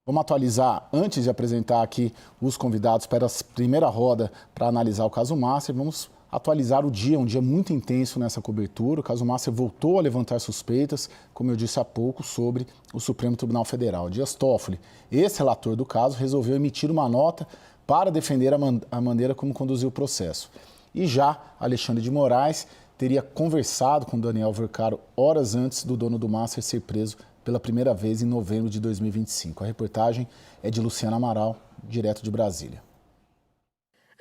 Vamos atualizar, antes de apresentar aqui os convidados para a primeira roda para analisar o caso Master, vamos atualizar o dia, um dia muito intenso nessa cobertura. O caso Master voltou a levantar suspeitas, como eu disse há pouco, sobre o Supremo Tribunal Federal. Dias Toffoli, esse relator do caso, resolveu emitir uma nota para defender a maneira como conduziu o processo. E já Alexandre de Moraes teria conversado com Daniel Vercaro horas antes do dono do Master ser preso pela primeira vez em novembro de 2025. A reportagem é de Luciana Amaral, direto de Brasília.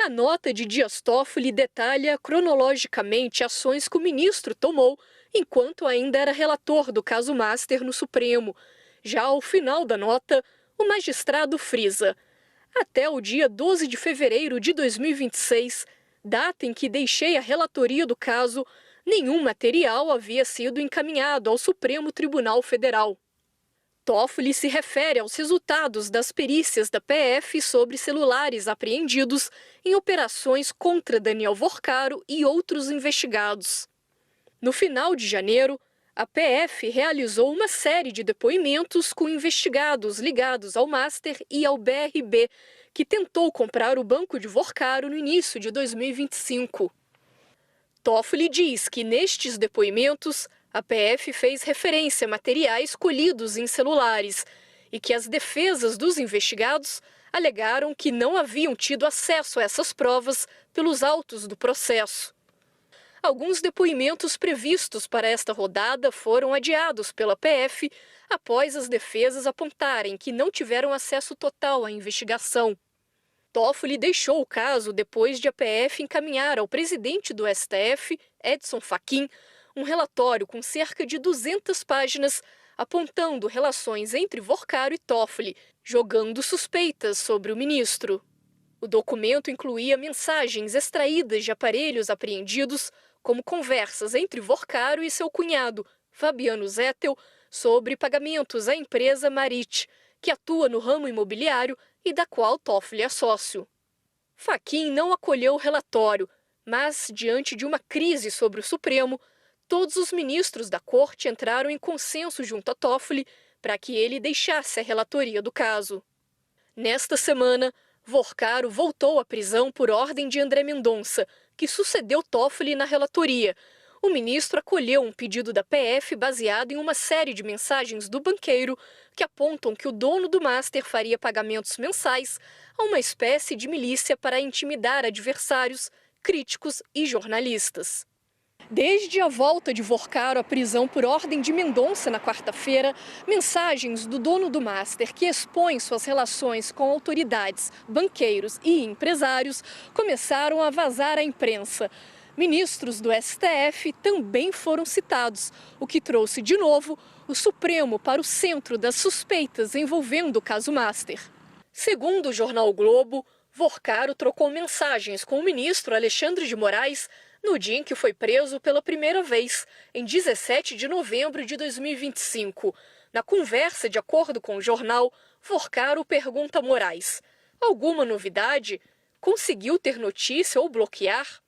A nota de Dias Toffoli detalha cronologicamente ações que o ministro tomou enquanto ainda era relator do caso Master no Supremo. Já ao final da nota, o magistrado frisa: até o dia 12 de fevereiro de 2026, data em que deixei a relatoria do caso, nenhum material havia sido encaminhado ao Supremo Tribunal Federal. Toffoli se refere aos resultados das perícias da PF sobre celulares apreendidos em operações contra Daniel Vercaro e outros investigados. No final de janeiro, a PF realizou uma série de depoimentos com investigados ligados ao Master e ao BRB, que tentou comprar o banco de Vercaro no início de 2025. Toffoli diz que nestes depoimentos a PF fez referência a materiais colhidos em celulares e que as defesas dos investigados alegaram que não haviam tido acesso a essas provas pelos autos do processo. Alguns depoimentos previstos para esta rodada foram adiados pela PF após as defesas apontarem que não tiveram acesso total à investigação. Toffoli deixou o caso depois de a PF encaminhar ao presidente do STF, Edson Fachin, um relatório com cerca de 200 páginas apontando relações entre Vercaro e Toffoli, jogando suspeitas sobre o ministro. O documento incluía mensagens extraídas de aparelhos apreendidos, como conversas entre Vercaro e seu cunhado, Fabiano Zettel, sobre pagamentos à empresa Marit, que atua no ramo imobiliário e da qual Toffoli é sócio. Fachin não acolheu o relatório, mas, diante de uma crise sobre o Supremo, todos os ministros da corte entraram em consenso junto a Toffoli para que ele deixasse a relatoria do caso. Nesta semana, Vercaro voltou à prisão por ordem de André Mendonça, que sucedeu Toffoli na relatoria. O ministro acolheu um pedido da PF baseado em uma série de mensagens do banqueiro que apontam que o dono do Master faria pagamentos mensais a uma espécie de milícia para intimidar adversários, críticos e jornalistas. Desde a volta de Vercaro à prisão por ordem de Mendonça na quarta-feira, mensagens do dono do Master que expõem suas relações com autoridades, banqueiros e empresários começaram a vazar à imprensa. Ministros do STF também foram citados, o que trouxe de novo o Supremo para o centro das suspeitas envolvendo o caso Master. Segundo o jornal o Globo, Vercaro trocou mensagens com o ministro Alexandre de Moraes no dia em que foi preso pela primeira vez, em 17 de novembro de 2025. Na conversa, de acordo com o jornal, Vercaro pergunta a Moraes: alguma novidade? Conseguiu ter notícia ou bloquear?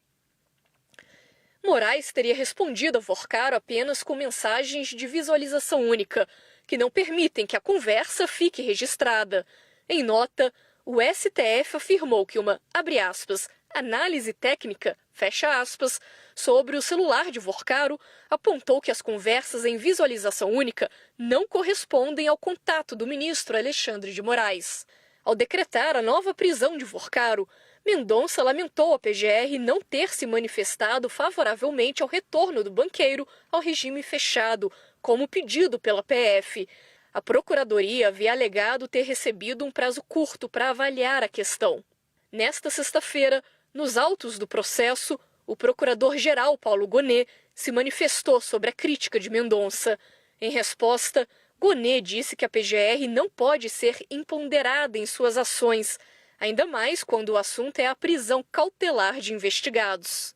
Moraes teria respondido a Vercaro apenas com mensagens de visualização única, que não permitem que a conversa fique registrada. Em nota, o STF afirmou que uma, abre aspas, análise técnica, fecha aspas, sobre o celular de Vercaro apontou que as conversas em visualização única não correspondem ao contato do ministro Alexandre de Moraes. Ao decretar a nova prisão de Vercaro, Mendonça lamentou a PGR não ter se manifestado favoravelmente ao retorno do banqueiro ao regime fechado, como pedido pela PF. A Procuradoria havia alegado ter recebido um prazo curto para avaliar a questão. Nesta sexta-feira, nos autos do processo, o procurador-geral Paulo Gonet se manifestou sobre a crítica de Mendonça. Em resposta, Gonet disse que a PGR não pode ser imponderada em suas ações, ainda mais quando o assunto é a prisão cautelar de investigados.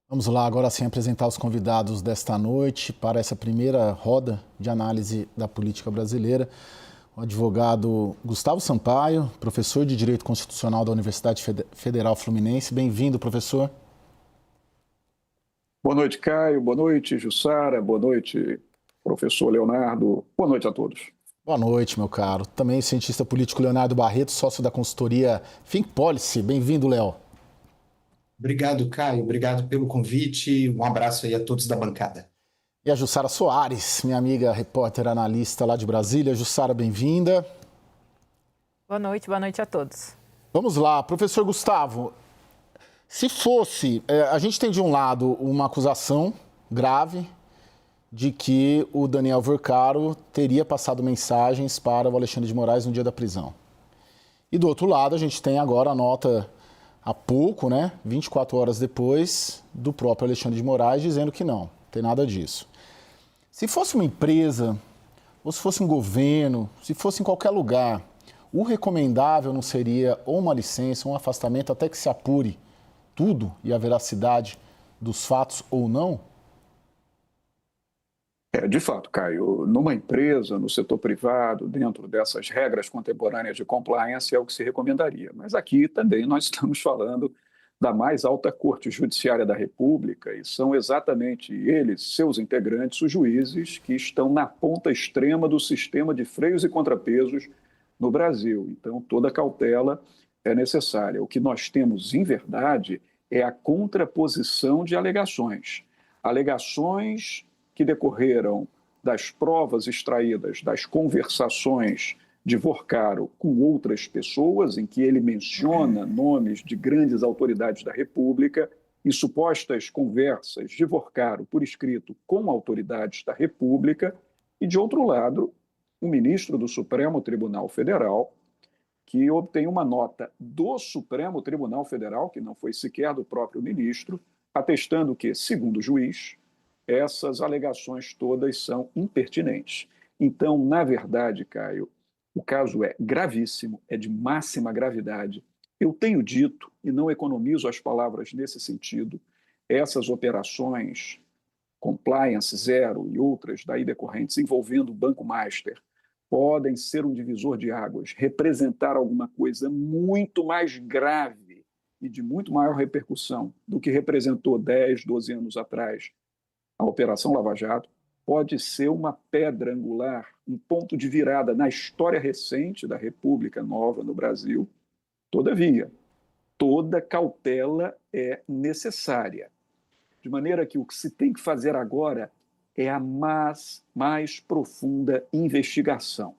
Vamos lá agora sim apresentar os convidados desta noite para essa primeira roda de análise da política brasileira. O advogado Gustavo Sampaio, professor de Direito Constitucional da Universidade Federal Fluminense. Bem-vindo, professor. Boa noite, Caio. Boa noite, Jussara. Boa noite, professor Leonardo. Boa noite a todos. Boa noite, meu caro. Também o cientista político Leonardo Barreto, sócio da consultoria Think Policy. Bem-vindo, Léo. Obrigado, Caio. Obrigado pelo convite. Um abraço aí a todos da bancada. E a Jussara Soares, minha amiga repórter analista lá de Brasília. Jussara, bem-vinda. Boa noite a todos. Vamos lá, professor Gustavo. Se fosse, a gente tem de um lado uma acusação grave de que o Daniel Vercaro teria passado mensagens para o Alexandre de Moraes no dia da prisão. E do outro lado, a gente tem agora a nota há pouco, 24 horas depois, do próprio Alexandre de Moraes dizendo que não tem nada disso. Se fosse uma empresa, ou se fosse um governo, se fosse em qualquer lugar, o recomendável não seria ou uma licença, um afastamento, até que se apure tudo e a veracidade dos fatos ou não? De fato, Caio, numa empresa, no setor privado, dentro dessas regras contemporâneas de compliance, é o que se recomendaria. Mas aqui também nós estamos falando da mais alta Corte Judiciária da República e são exatamente eles, seus integrantes, os juízes que estão na ponta extrema do sistema de freios e contrapesos no Brasil. Então, toda cautela é necessária. O que nós temos, em verdade, é a contraposição de alegações. Alegações que decorreram das provas extraídas das conversações de Vercaro com outras pessoas, em que ele menciona nomes de grandes autoridades da República, e supostas conversas de Vercaro por escrito com autoridades da República, e, de outro lado, o ministro do Supremo Tribunal Federal, que obtém uma nota do Supremo Tribunal Federal, que não foi sequer do próprio ministro, atestando que, segundo o juiz, essas alegações todas são impertinentes. Então, na verdade, Caio, o caso é gravíssimo, é de máxima gravidade. Eu tenho dito, e não economizo as palavras nesse sentido, essas operações Compliance Zero e outras daí decorrentes envolvendo o Banco Master podem ser um divisor de águas, representar alguma coisa muito mais grave e de muito maior repercussão do que representou 10, 12 anos atrás a Operação Lava Jato, pode ser uma pedra angular, um ponto de virada na história recente da República Nova no Brasil. Todavia, toda cautela é necessária. De maneira que o que se tem que fazer agora é a mais profunda investigação.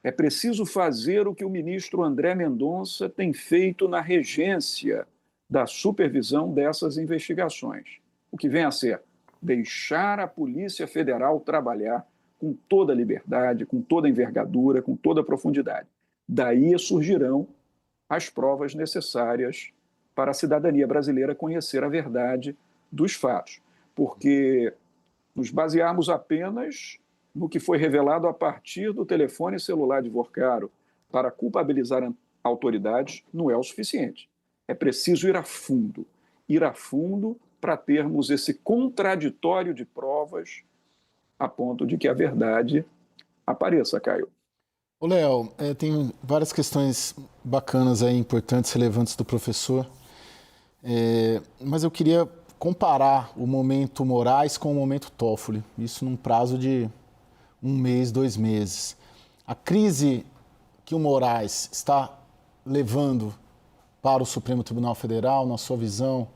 É preciso fazer o que o ministro André Mendonça tem feito na regência da supervisão dessas investigações. O que vem a ser deixar a Polícia Federal trabalhar com toda a liberdade, com toda a envergadura, com toda a profundidade. Daí surgirão as provas necessárias para a cidadania brasileira conhecer a verdade dos fatos. Porque nos basearmos apenas no que foi revelado a partir do telefone celular de Vercaro para culpabilizar autoridades não é o suficiente. É preciso ir a fundo para termos esse contraditório de provas a ponto de que a verdade apareça, Caio. Ô, Léo, tem várias questões bacanas aí, importantes, relevantes do professor, mas eu queria comparar o momento Moraes com o momento Toffoli, isso num prazo de 1 mês, 2 meses. A crise que o Moraes está levando para o Supremo Tribunal Federal, na sua visão,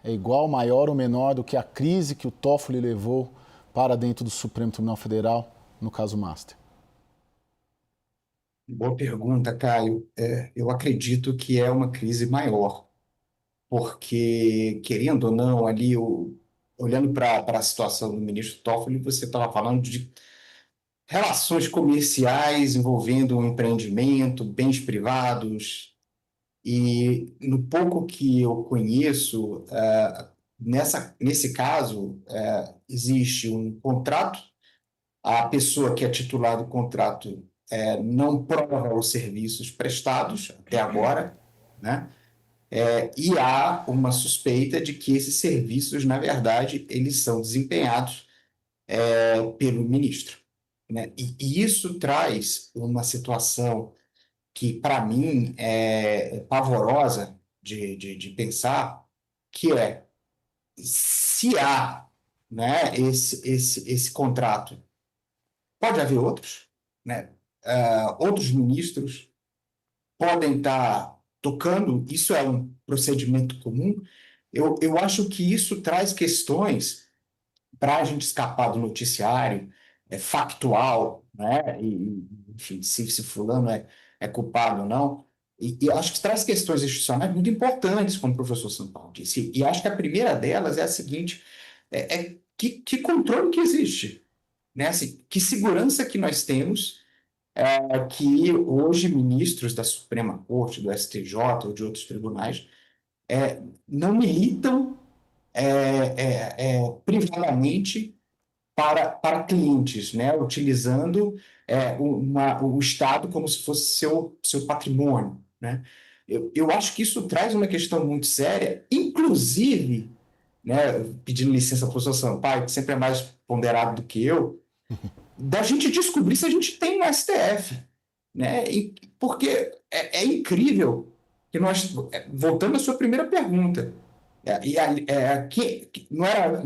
é igual, maior ou menor do que a crise que o Toffoli levou para dentro do Supremo Tribunal Federal, no caso Master? Boa pergunta, Caio. Eu acredito que é uma crise maior, porque, querendo ou não, ali, olhando para a situação do ministro Toffoli, você estava falando de relações comerciais envolvendo um empreendimento, bens privados, e no pouco que eu conheço, nesse caso, existe um contrato, a pessoa que é titular do contrato não prova os serviços prestados até agora, né? E há uma suspeita de que esses serviços, na verdade, eles são desempenhados pelo ministro, né? E isso traz uma situação que, para mim, é pavorosa de pensar, que é, se há, né, esse contrato, pode haver outros, né? outros ministros podem estar tocando, isso é um procedimento comum. Eu acho que isso traz questões para a gente escapar do noticiário factual, né? Enfim, se fulano é culpado ou não. E eu acho que traz questões institucionais muito importantes, como o professor Sampaio disse. E acho que a primeira delas é a seguinte: que controle que existe, né? Assim, que segurança que nós temos que hoje ministros da Suprema Corte, do STJ ou de outros tribunais não militam privadamente para clientes, né? Utilizando o Estado como se fosse seu patrimônio, né? Eu acho que isso traz uma questão muito séria, inclusive, né, pedindo licença para o professor Sampaio, que sempre é mais ponderado do que eu, da gente descobrir se a gente tem no STF, né? Porque é incrível que nós, voltando à sua primeira pergunta, não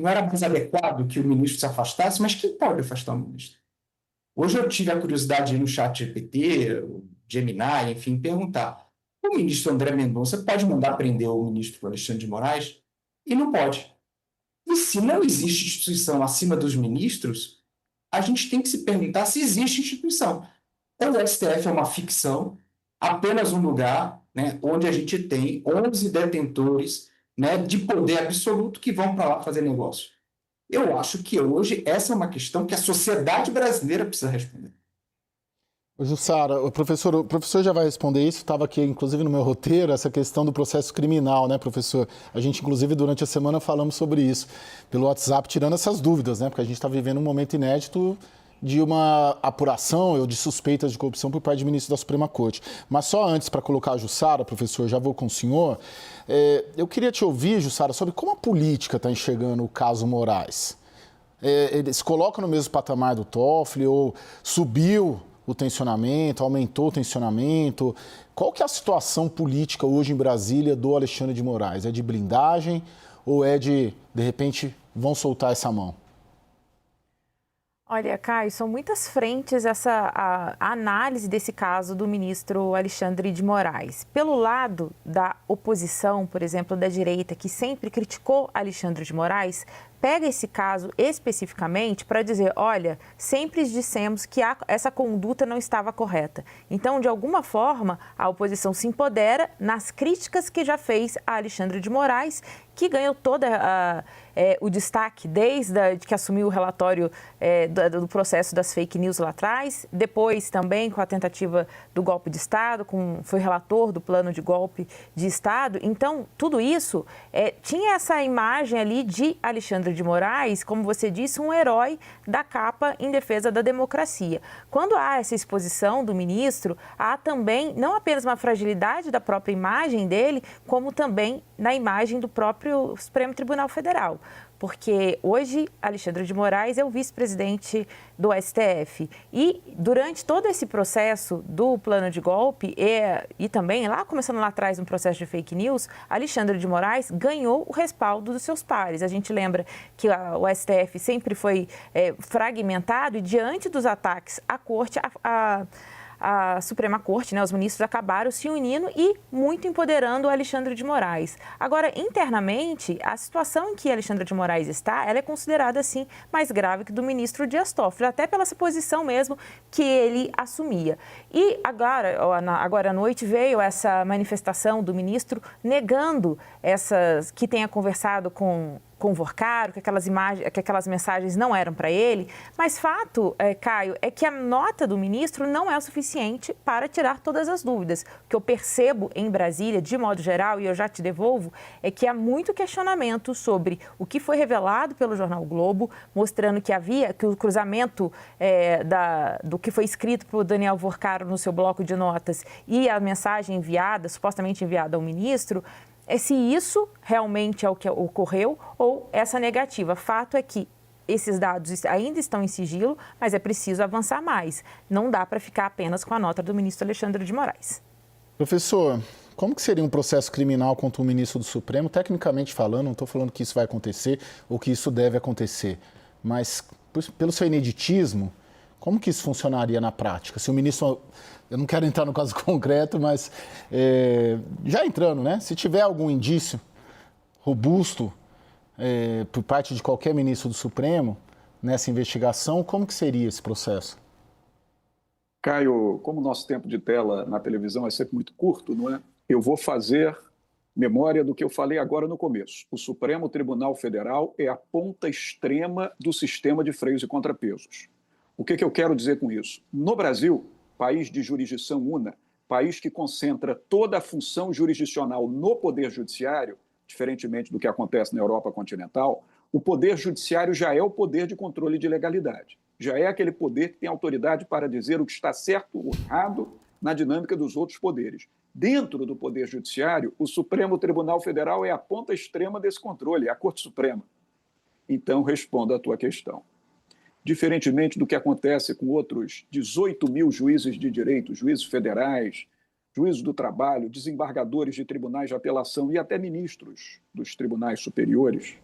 era mais adequado que o ministro se afastasse, mas quem pode afastar o ministro? Hoje eu tive a curiosidade de ir no chat GPT, o Gemini, enfim, perguntar: o ministro André Mendonça pode mandar prender o ministro Alexandre de Moraes? E não pode. E se não existe instituição acima dos ministros, a gente tem que se perguntar se existe instituição. Ou o STF é uma ficção, apenas um lugar, né, onde a gente tem 11 detentores, né, de poder absoluto que vão para lá fazer negócio. Eu acho que hoje essa é uma questão que a sociedade brasileira precisa responder. Jussara, o professor já vai responder isso, estava aqui inclusive no meu roteiro, essa questão do processo criminal, né, professor? A gente inclusive durante a semana falamos sobre isso, pelo WhatsApp, tirando essas dúvidas, né, porque a gente está vivendo um momento inédito de uma apuração ou de suspeitas de corrupção por parte de ministro da Suprema Corte. Mas só antes, para colocar a Jussara, professor, já vou com o senhor, eu queria te ouvir, Jussara, sobre como a política está enxergando o caso Moraes. Eles colocam no mesmo patamar do Toffoli ou subiu o tensionamento, aumentou o tensionamento? Qual que é a situação política hoje em Brasília do Alexandre de Moraes? É de blindagem ou é de repente, vão soltar essa mão? Olha, Caio, são muitas frentes a análise desse caso do ministro Alexandre de Moraes. Pelo lado da oposição, por exemplo, da direita, que sempre criticou Alexandre de Moraes, pega esse caso especificamente para dizer, olha, sempre dissemos que essa conduta não estava correta. Então, de alguma forma, a oposição se empodera nas críticas que já fez a Alexandre de Moraes, que ganhou todo o destaque desde que assumiu o relatório do processo das fake news lá atrás, depois também com a tentativa do golpe de Estado, foi relator do plano de golpe de Estado. Então, tudo isso tinha essa imagem ali de Alexandre de Moraes, como você disse, um herói da capa em defesa da democracia. Quando há essa exposição do ministro, há também não apenas uma fragilidade da própria imagem dele, como também na imagem do próprio Supremo Tribunal Federal. Porque hoje Alexandre de Moraes é o vice-presidente do STF. E durante todo esse processo do plano de golpe e também começando lá atrás no processo de fake news, Alexandre de Moraes ganhou o respaldo dos seus pares. A gente lembra que o STF sempre foi fragmentado e diante dos ataques à corte, a Suprema Corte, né, os ministros acabaram se unindo e muito empoderando o Alexandre de Moraes. Agora, internamente, a situação em que Alexandre de Moraes está, ela é considerada, assim, mais grave que do ministro Dias Toffoli, até pela essa posição mesmo que ele assumia. E agora à noite veio essa manifestação do ministro negando que tenha conversado com Vorcaro, que aquelas mensagens não eram para ele, mas fato, Caio, é que a nota do ministro não é o suficiente para tirar todas as dúvidas. O que eu percebo em Brasília, de modo geral, e eu já te devolvo, é que há muito questionamento sobre o que foi revelado pelo jornal o Globo, mostrando que o cruzamento do que foi escrito por Daniel Vorcaro no seu bloco de notas e a mensagem supostamente enviada ao ministro, se isso realmente é o que ocorreu ou essa negativa. Fato é que esses dados ainda estão em sigilo, mas é preciso avançar mais. Não dá para ficar apenas com a nota do ministro Alexandre de Moraes. Professor, como que seria um processo criminal contra um ministro do Supremo? Tecnicamente falando, não estou falando que isso vai acontecer ou que isso deve acontecer, mas pelo seu ineditismo, Como que isso funcionaria na prática? Se o ministro, eu não quero entrar no caso concreto, mas já entrando, né? Se tiver algum indício robusto por parte de qualquer ministro do Supremo nessa investigação, como que seria esse processo? Caio, como o nosso tempo de tela na televisão é sempre muito curto, não é? Eu vou fazer memória do que eu falei agora no começo. O Supremo Tribunal Federal é a ponta extrema do sistema de freios e contrapesos. O que eu quero dizer com isso? No Brasil, país de jurisdição una, país que concentra toda a função jurisdicional no Poder Judiciário, diferentemente do que acontece na Europa continental, o Poder Judiciário já é o poder de controle de legalidade. Já é aquele poder que tem autoridade para dizer o que está certo ou errado na dinâmica dos outros poderes. Dentro do Poder Judiciário, o Supremo Tribunal Federal é a ponta extrema desse controle, é a Corte Suprema. Então, respondo à tua questão. Diferentemente do que acontece com outros 18 mil juízes de direito, juízes federais, juízes do trabalho, desembargadores de tribunais de apelação e até ministros dos tribunais superiores,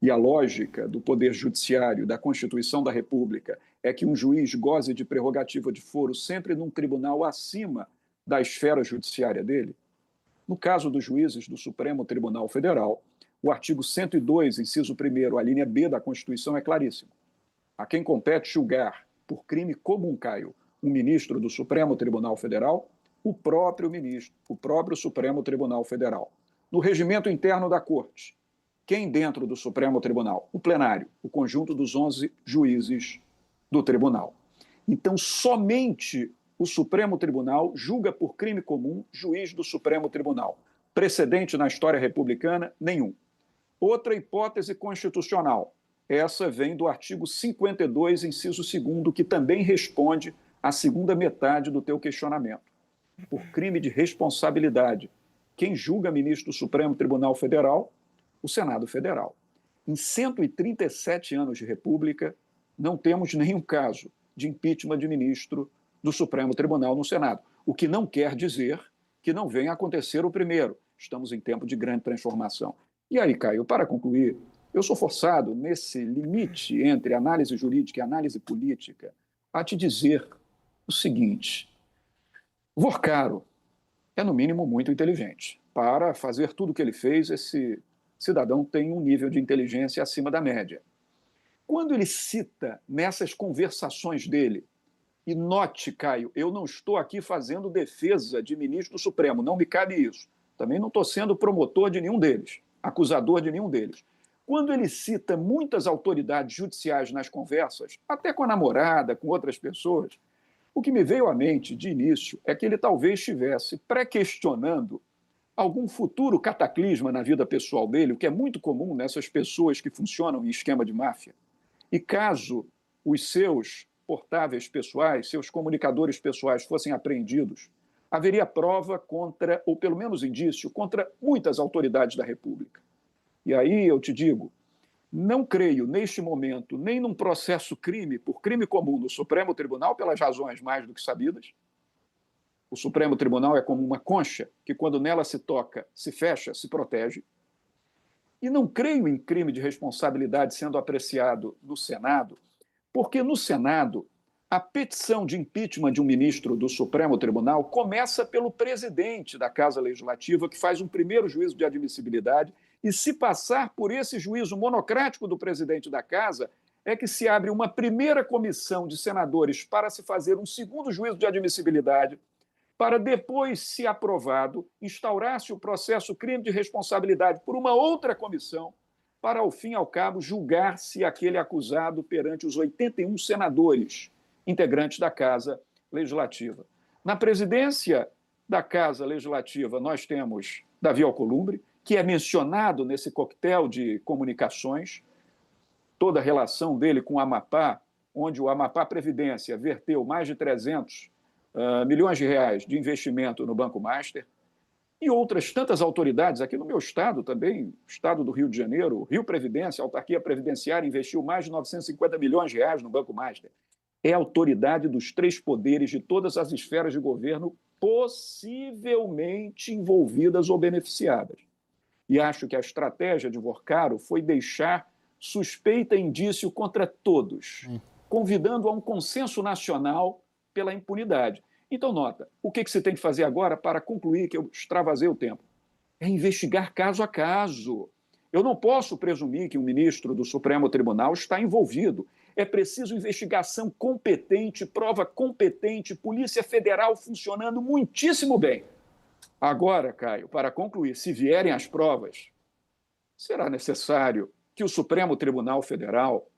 e a lógica do Poder Judiciário, da Constituição da República, é que um juiz goze de prerrogativa de foro sempre num tribunal acima da esfera judiciária dele. No caso dos juízes do Supremo Tribunal Federal, o artigo 102, inciso 1º, a linha B da Constituição é claríssimo. A quem compete julgar por crime comum, Caio, um ministro do Supremo Tribunal Federal, o próprio ministro, o próprio Supremo Tribunal Federal. No regimento interno da Corte, quem dentro do Supremo Tribunal? O plenário, o conjunto dos 11 juízes do tribunal. Então, somente o Supremo Tribunal julga por crime comum juiz do Supremo Tribunal. Precedente na história republicana, nenhum. Outra hipótese constitucional, essa vem do artigo 52, inciso 2º, que também responde à segunda metade do teu questionamento. Por crime de responsabilidade, quem julga ministro do Supremo Tribunal Federal? O Senado Federal. Em 137 anos de República, não temos nenhum caso de impeachment de ministro do Supremo Tribunal no Senado, o que não quer dizer que não venha a acontecer o primeiro. Estamos em tempo de grande transformação. E aí, Caio, para concluir, eu sou forçado, nesse limite entre análise jurídica e análise política, a te dizer o seguinte: Vorcaro é, no mínimo, muito inteligente. Para fazer tudo o que ele fez, esse cidadão tem um nível de inteligência acima da média. Quando ele cita nessas conversações dele, e note, Caio, eu não estou aqui fazendo defesa de ministro do Supremo, não me cabe isso. Também não estou sendo promotor de nenhum deles, acusador de nenhum deles. Quando ele cita muitas autoridades judiciais nas conversas, até com a namorada, com outras pessoas, o que me veio à mente de início é que ele talvez estivesse pré-questionando algum futuro cataclisma na vida pessoal dele, o que é muito comum nessas pessoas que funcionam em esquema de máfia. E caso os seus portáveis pessoais, seus comunicadores pessoais fossem apreendidos, haveria prova contra, ou pelo menos indício, contra muitas autoridades da República. E aí eu te digo, não creio neste momento nem num processo crime por crime comum no Supremo Tribunal, pelas razões mais do que sabidas. O Supremo Tribunal é como uma concha que, quando nela se toca, se fecha, se protege. E não creio em crime de responsabilidade sendo apreciado no Senado, porque no Senado a petição de impeachment de um ministro do Supremo Tribunal começa pelo presidente da Casa Legislativa, que faz um primeiro juízo de admissibilidade, e se passar por esse juízo monocrático do presidente da Casa, é que se abre uma primeira comissão de senadores para se fazer um segundo juízo de admissibilidade, para depois, se aprovado, instaurar-se o processo crime de responsabilidade por uma outra comissão, para, ao fim e ao cabo, julgar-se aquele acusado perante os 81 senadores integrantes da Casa Legislativa. Na presidência da Casa Legislativa, nós temos Davi Alcolumbre, que é mencionado nesse coquetel de comunicações, toda a relação dele com o Amapá, onde o Amapá Previdência verteu mais de 300 milhões de reais de investimento no Banco Master, e outras tantas autoridades, aqui no meu estado também, estado do Rio de Janeiro, Rio Previdência, a autarquia previdenciária investiu mais de 950 milhões de reais no Banco Master. É a autoridade dos três poderes de todas as esferas de governo possivelmente envolvidas ou beneficiadas. E acho que a estratégia de Vorcaro foi deixar suspeita e indício contra todos. convidando a um consenso nacional pela impunidade. Então, nota, o que se tem que fazer agora para concluir, que eu extravasei o tempo? É investigar caso a caso. Eu não posso presumir que o ministro do Supremo Tribunal está envolvido. É preciso investigação competente, prova competente, Polícia Federal funcionando muitíssimo bem. Agora, Caio, para concluir, se vierem as provas, será necessário que o Supremo Tribunal Federal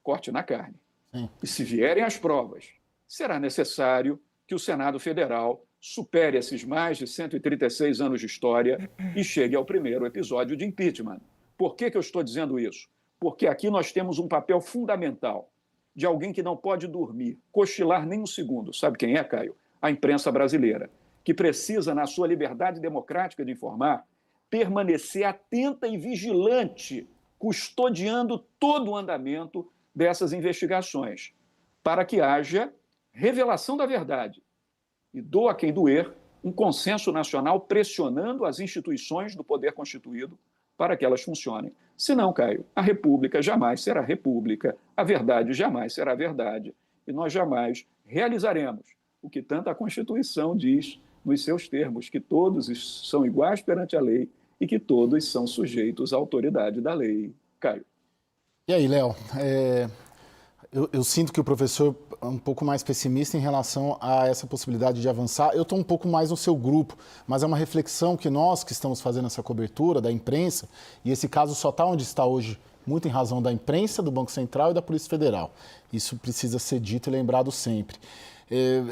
corte na carne. Sim. E se vierem as provas, será necessário que o Senado Federal supere esses mais de 136 anos de história e chegue ao primeiro episódio de impeachment. Por que eu estou dizendo isso? Porque aqui nós temos um papel fundamental de alguém que não pode dormir, cochilar nem um segundo. Sabe quem é, Caio? A imprensa brasileira, que precisa, na sua liberdade democrática de informar, permanecer atenta e vigilante, custodiando todo o andamento dessas investigações, para que haja revelação da verdade e, doa quem doer, um consenso nacional pressionando as instituições do poder constituído para que elas funcionem. Senão, Caio, a República jamais será República, a verdade jamais será verdade, e nós jamais realizaremos o que tanto a Constituição diz nos seus termos, que todos são iguais perante a lei e que todos são sujeitos à autoridade da lei. Caio. E aí, Léo, eu sinto que o professor é um pouco mais pessimista em relação a essa possibilidade de avançar. Eu estou um pouco mais no seu grupo, mas é uma reflexão que nós que estamos fazendo essa cobertura da imprensa, e esse caso só está onde está hoje, muito em razão da imprensa, do Banco Central e da Polícia Federal. Isso precisa ser dito e lembrado sempre.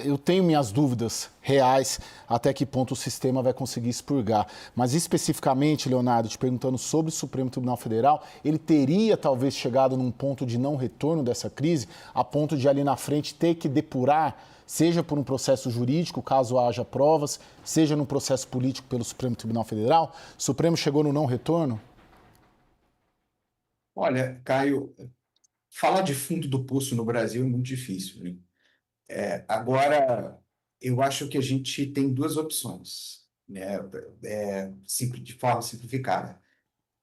Eu tenho minhas dúvidas reais até que ponto o sistema vai conseguir expurgar. Mas especificamente, Leonardo, te perguntando sobre o Supremo Tribunal Federal, ele teria talvez chegado num ponto de não retorno dessa crise, a ponto de ali na frente ter que depurar, seja por um processo jurídico, caso haja provas, seja num processo político pelo Supremo Tribunal Federal? O Supremo chegou no não retorno? Olha, Caio, falar de fundo do poço no Brasil é muito difícil, né? Agora, eu acho que a gente tem duas opções, né? De forma simplificada.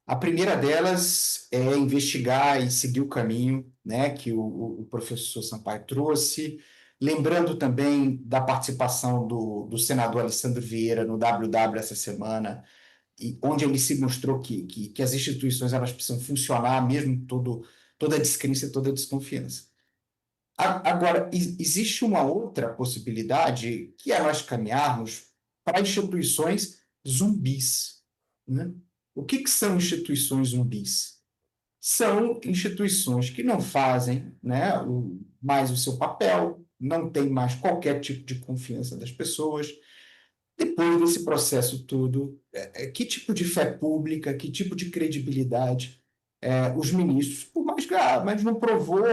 A primeira delas é investigar e seguir o caminho, né, que o professor Sampaio trouxe, lembrando também da participação do senador Alessandro Vieira no WW essa semana, onde ele se mostrou que as instituições elas precisam funcionar mesmo toda a descrença, toda a desconfiança. Agora, existe uma outra possibilidade, que é nós caminharmos para instituições zumbis, né? O que são instituições zumbis? São instituições que não fazem, né, mais o seu papel, não tem mais qualquer tipo de confiança das pessoas. Depois desse processo todo, que tipo de fé pública, que tipo de credibilidade os ministros, por mais que mas não provou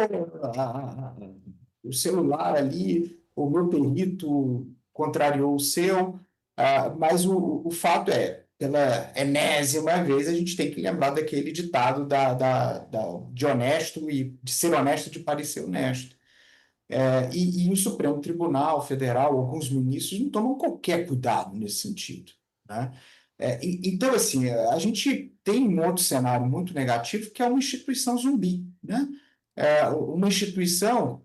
o celular ali, o meu perito contrariou o seu, mas o fato pela enésima vez, a gente tem que lembrar daquele ditado de honesto e de ser honesto e de parecer honesto. E o Supremo Tribunal Federal, alguns ministros, não tomam qualquer cuidado nesse sentido, né? Então, assim, a gente tem um outro cenário muito negativo, que é uma instituição zumbi, né? Uma instituição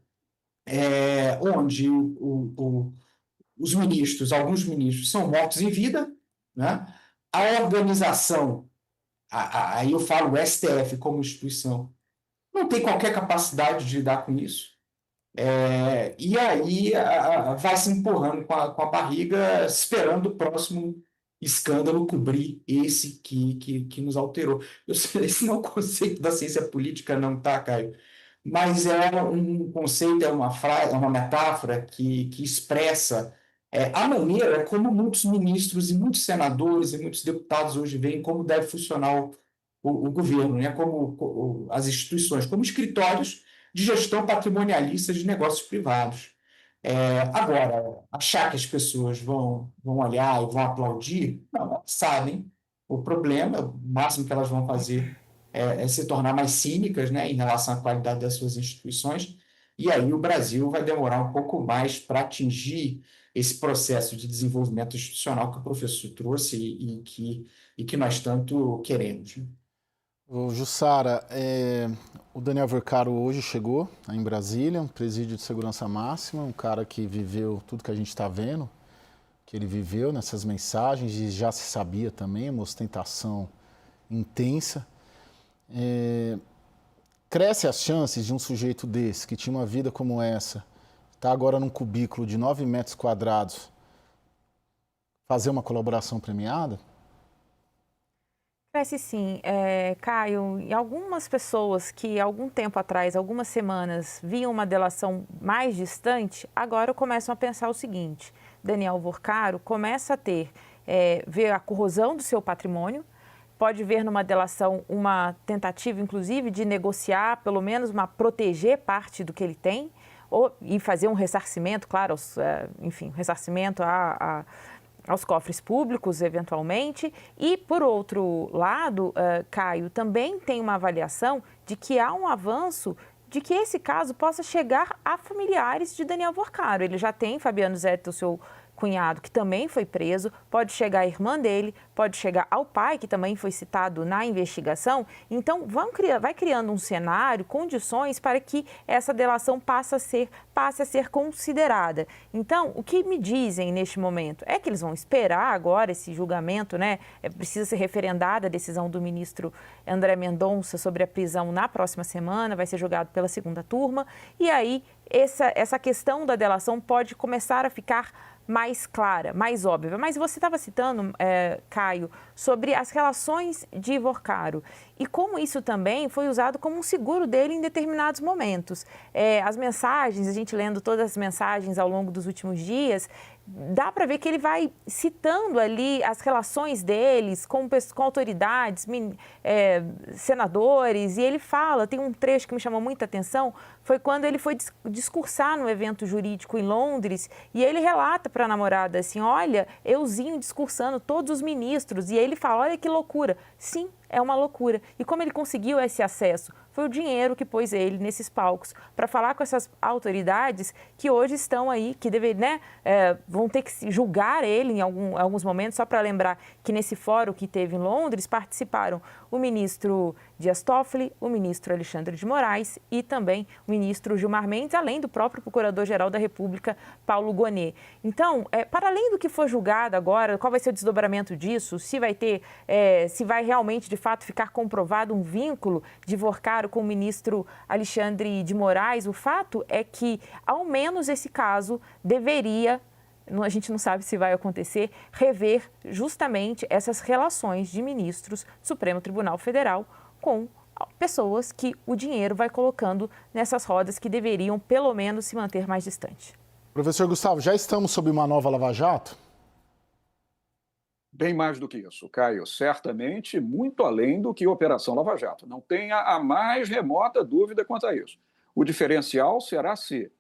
onde os ministros, alguns ministros, são mortos em vida, né? A organização, aí eu falo o STF como instituição, não tem qualquer capacidade de lidar com isso. E aí vai se empurrando com a barriga, esperando o próximo escândalo cobrir esse que nos alterou. Esse não é o conceito da ciência política, não, tá, Caio? Mas é um conceito, é uma frase, é uma metáfora que expressa a maneira como muitos ministros e muitos senadores e muitos deputados hoje veem como deve funcionar o governo, né? Como as instituições, como escritórios de gestão patrimonialista de negócios privados. Agora, achar que as pessoas vão olhar e vão aplaudir, não, elas sabem o problema, o máximo que elas vão fazer é se tornar mais cínicas, né, em relação à qualidade das suas instituições, e aí o Brasil vai demorar um pouco mais para atingir esse processo de desenvolvimento institucional que o professor trouxe e que nós tanto queremos, né? Ô, Jussara, o Daniel Vercaro hoje chegou em Brasília, um presídio de segurança máxima, um cara que viveu tudo que a gente está vendo, que ele viveu nessas mensagens, e já se sabia também, uma ostentação intensa. Cresce as chances de um sujeito desse, que tinha uma vida como essa, está agora num cubículo de 9 metros quadrados, fazer uma colaboração premiada? Parece sim, Caio, e algumas pessoas que algum tempo atrás, algumas semanas, viam uma delação mais distante, agora começam a pensar o seguinte: Daniel Vercaro começa a ver a corrosão do seu patrimônio, pode ver numa delação uma tentativa, inclusive, de negociar, pelo menos proteger parte do que ele tem, e fazer um ressarcimento, claro, ressarcimento aos cofres públicos, eventualmente. E, por outro lado, Caio, também tem uma avaliação de que há um avanço de que esse caso possa chegar a familiares de Daniel Vercaro. Ele já tem Fabiano Zete, o seu cunhado, que também foi preso, pode chegar a irmã dele, pode chegar ao pai, que também foi citado na investigação. Então, vai criando um cenário, condições para que essa delação passe a ser considerada. Então, o que me dizem neste momento é que eles vão esperar agora esse julgamento, né? Precisa ser referendada a decisão do ministro André Mendonça sobre a prisão na próxima semana, vai ser julgado pela segunda turma, e aí essa questão da delação pode começar a ficar mais clara, mais óbvia. Mas você estava citando, Caio, sobre as relações de Vercaro e como isso também foi usado como um seguro dele em determinados momentos. As mensagens, a gente lendo todas as mensagens ao longo dos últimos dias, dá para ver que ele vai citando ali as relações deles com autoridades, senadores, e ele fala, tem um trecho que me chamou muita atenção, foi quando ele foi discursar no evento jurídico em Londres, e ele relata para a namorada assim: olha, euzinho discursando todos os ministros, e ele fala: olha que loucura. Sim, é uma loucura. E como ele conseguiu esse acesso? Foi o dinheiro que pôs ele nesses palcos para falar com essas autoridades que hoje estão aí, que vão ter que julgar ele em alguns momentos. Só para lembrar que nesse fórum que teve em Londres participaram o ministro Dias Toffoli, o ministro Alexandre de Moraes e também o ministro Gilmar Mendes, além do próprio Procurador-Geral da República, Paulo Gonet. Então, para além do que for julgado agora, qual vai ser o desdobramento disso, se vai realmente, de fato, ficar comprovado um vínculo de Vercaro com o ministro Alexandre de Moraes, o fato é que, ao menos esse caso, deveria, a gente não sabe se vai acontecer, rever justamente essas relações de ministros do Supremo Tribunal Federal com pessoas que o dinheiro vai colocando nessas rodas que deveriam, pelo menos, se manter mais distante. Professor Gustavo, já estamos sob uma nova Lava Jato? Bem mais do que isso, Caio. Certamente muito além do que a Operação Lava Jato. Não tenha a mais remota dúvida quanto a isso. O diferencial será se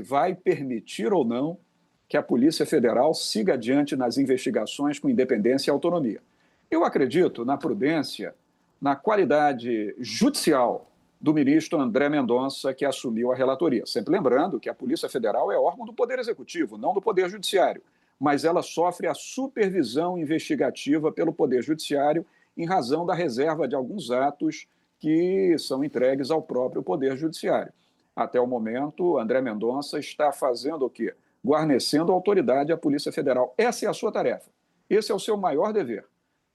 vai permitir ou não que a Polícia Federal siga adiante nas investigações com independência e autonomia. Eu acredito na prudência, na qualidade judicial do ministro André Mendonça, que assumiu a relatoria. Sempre lembrando que a Polícia Federal é órgão do Poder Executivo, não do Poder Judiciário, mas ela sofre a supervisão investigativa pelo Poder Judiciário em razão da reserva de alguns atos que são entregues ao próprio Poder Judiciário. Até o momento, André Mendonça está fazendo o quê? Guarnecendo a autoridade à Polícia Federal. Essa é a sua tarefa. Esse é o seu maior dever.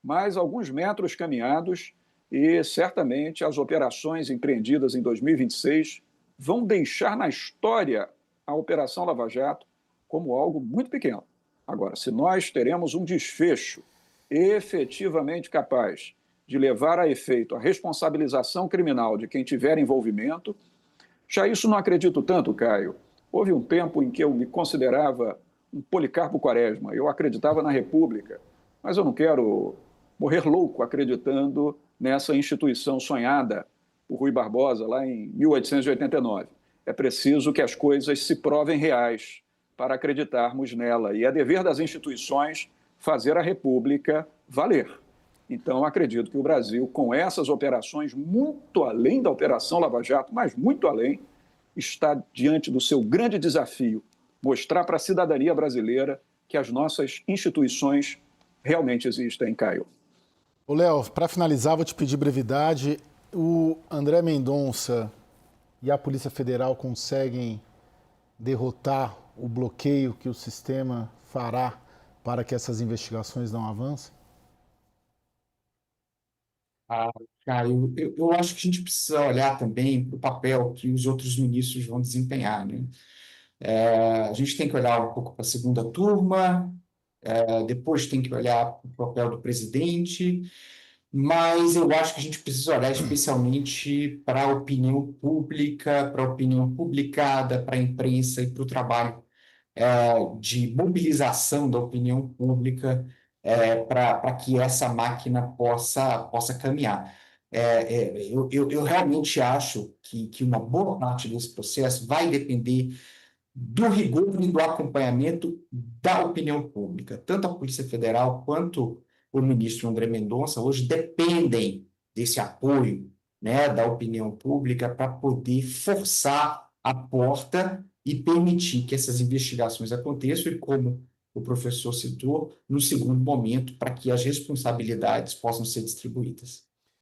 Mais alguns metros caminhados e, certamente, as operações empreendidas em 2026 vão deixar na história a Operação Lava Jato como algo muito pequeno. Agora, se nós teremos um desfecho efetivamente capaz de levar a efeito a responsabilização criminal de quem tiver envolvimento, já isso não acredito tanto, Caio. Houve um tempo em que eu me considerava um Policarpo Quaresma, eu acreditava na República, mas eu não quero morrer louco acreditando nessa instituição sonhada por Rui Barbosa lá em 1889. É preciso que as coisas se provem reais para acreditarmos nela, e é dever das instituições fazer a República valer. Então, acredito que o Brasil, com essas operações, muito além da Operação Lava Jato, mas muito além, está diante do seu grande desafio, mostrar para a cidadania brasileira que as nossas instituições realmente existem, Caio. Ô, Léo, para finalizar, vou te pedir brevidade. O André Mendonça e a Polícia Federal conseguem derrotar o bloqueio que o sistema fará para que essas investigações não avancem? Ah, Caio, eu acho que a gente precisa olhar também para o papel que os outros ministros vão desempenhar, né? A gente tem que olhar um pouco para a segunda turma, depois tem que olhar para o papel do presidente, mas eu acho que a gente precisa olhar especialmente para a opinião pública, para a opinião publicada, para a imprensa e para o trabalho de mobilização da opinião pública para que essa máquina possa caminhar. Eu realmente acho que uma boa parte desse processo vai depender do rigor e do acompanhamento da opinião pública. Tanto a Polícia Federal quanto o ministro André Mendonça hoje dependem desse apoio, né, da opinião pública para poder forçar a porta e permitir que essas investigações aconteçam e, como o professor citou, no segundo momento, para que as responsabilidades possam ser distribuídas.